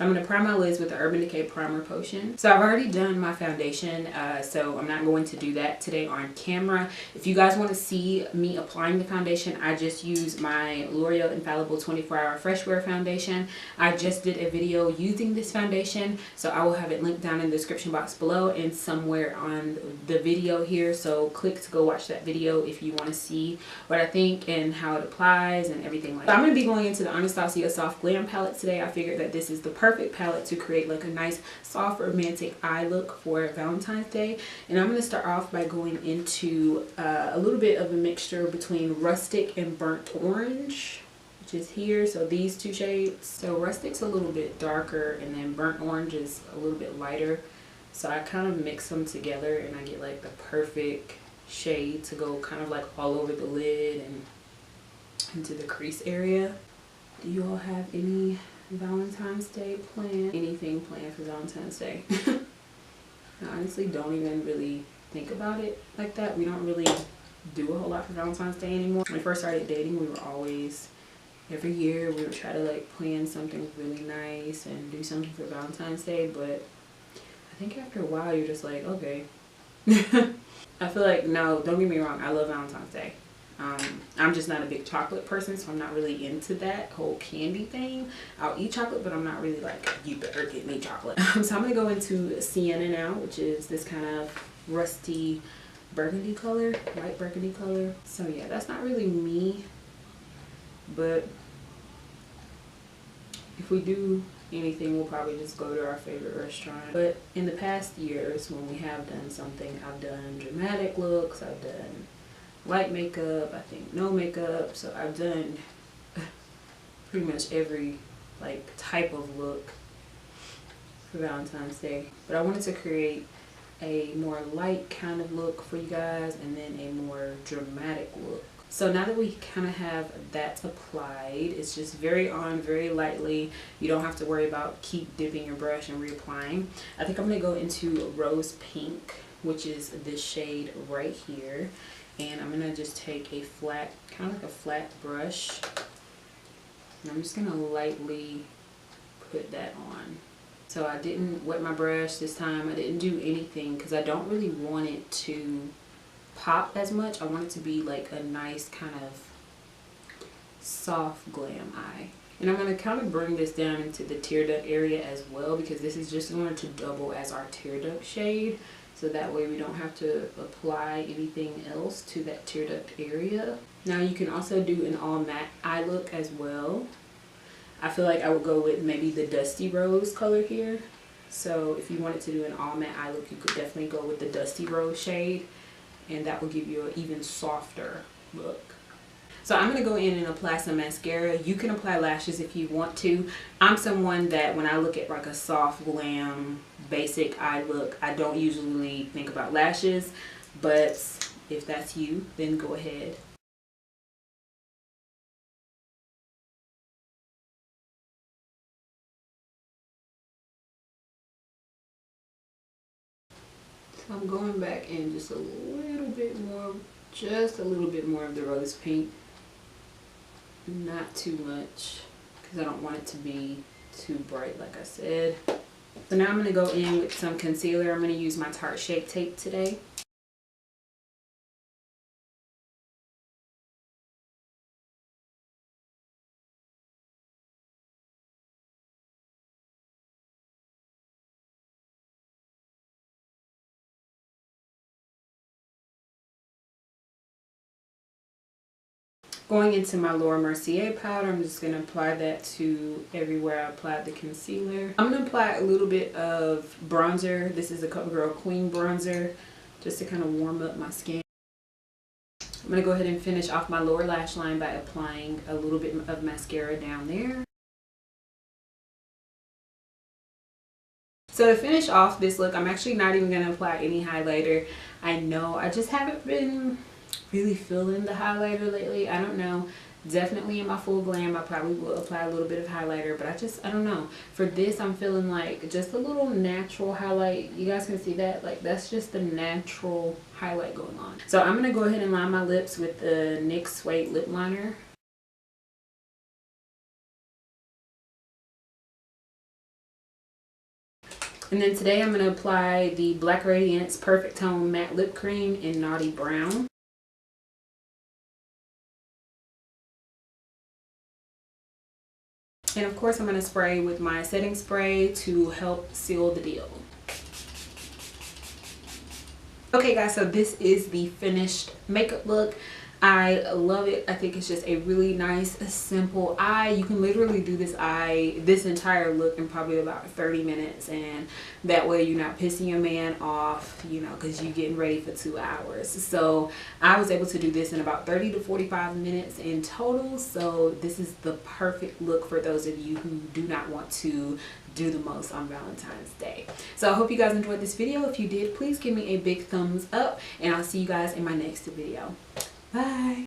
So I'm going to prime my lids with the Urban Decay Primer Potion. So I've already done my foundation, so I'm not going to do that today on camera. If you guys want to see me applying the foundation, I just use my L'Oreal Infallible 24-Hour Fresh Wear Foundation. I just did a video using this foundation, so I will have it linked down in the description box below and somewhere on the video here. So click to go watch that video if you want to see what I think and how it applies and everything like that. So I'm going to be going into the Anastasia Soft Glam palette today. I figured that this is the perfect palette to create like a nice soft romantic eye look for Valentine's Day. And I'm going to start off by going into a little bit of a mixture between rustic and burnt orange, which is here. So these two shades. So rustic's a little bit darker and then burnt orange is a little bit lighter. So I kind of mix them together and I get like the perfect shade to go kind of like all over the lid and into the crease area. Do you all have any Valentine's Day planned? Anything planned for Valentine's Day? I honestly don't even really think about it like that. We don't really do a whole lot for Valentine's Day anymore. When we first started dating, we were always, every year we would try to like plan something really nice and do something for Valentine's Day, but I think after a while you're just like, okay. I feel like, no, don't get me wrong, I love Valentine's Day. I'm just not a big chocolate person, so I'm not really into that whole candy thing. I'll eat chocolate, but I'm not really like, you better get me chocolate. So I'm going to go into Sienna now, which is this kind of rusty burgundy color, light burgundy color. So yeah, that's not really me, but if we do anything, we'll probably just go to our favorite restaurant. But in the past years, when we have done something, I've done dramatic looks, I've done light makeup, I think no makeup. So I've done pretty much every like type of look for Valentine's Day. But I wanted to create a more light kind of look for you guys and then a more dramatic look. So now that we kind of have that applied, it's just very lightly. You don't have to worry about keep dipping your brush and reapplying. I think I'm going to go into Rose Pink, which is this shade right here. And I'm going to just take a flat, kind of like a flat brush. And I'm just going to lightly put that on. So I didn't wet my brush this time. I didn't do anything because I don't really want it to pop as much. I want it to be like a nice kind of soft glam eye. And I'm going to kind of bring this down into the tear duct area as well, because this is just going to double as our tear duct shade. So that way we don't have to apply anything else to that tear duct area. Now you can also do an all matte eye look as well. I feel like I would go with maybe the Dusty Rose color here. So if you wanted to do an all matte eye look, you could definitely go with the Dusty Rose shade, and that will give you an even softer look. So I'm going to go in and apply some mascara. You can apply lashes if you want to. I'm someone that when I look at like a soft glam basic eye look, I don't usually think about lashes, but if that's you, then go ahead. So I'm going back in just a little bit more, just a little bit more of the Rose Pink. Not too much, because I don't want it to be too bright like I said. So now I'm going to go in with some concealer. I'm going to use my Tarte Shape Tape today. Going into my Laura Mercier powder, I'm just going to apply that to everywhere I applied the concealer. I'm going to apply a little bit of bronzer. This is a CoverGirl Queen bronzer, just to kind of warm up my skin. I'm going to go ahead and finish off my lower lash line by applying a little bit of mascara down there. So to finish off this look, I'm actually not even going to apply any highlighter. I know I just haven't been really feeling the highlighter lately. I don't know. Definitely in my full glam I probably will apply a little bit of highlighter, but I don't know. For this I'm feeling like just a little natural highlight. You guys can see that, like that's just the natural highlight going on. So I'm gonna go ahead and line my lips with the NYX Suede lip liner. And then today I'm going to apply the Black Radiance Perfect Tone Matte Lip Cream in Naughty Brown. And of course I'm going to spray with my setting spray to help seal the deal. Okay guys, so this is the finished makeup look. I love it. I think it's just a really nice, simple eye. You can literally do this entire look in probably about 30 minutes, and that way you're not pissing your man off, you know, because you're getting ready for 2 hours. So I was able to do this in about 30 to 45 minutes in total. So this is the perfect look for those of you who do not want to do the most on Valentine's Day. So I hope you guys enjoyed this video. If you did, please give me a big thumbs up, and I'll see you guys in my next video. Bye.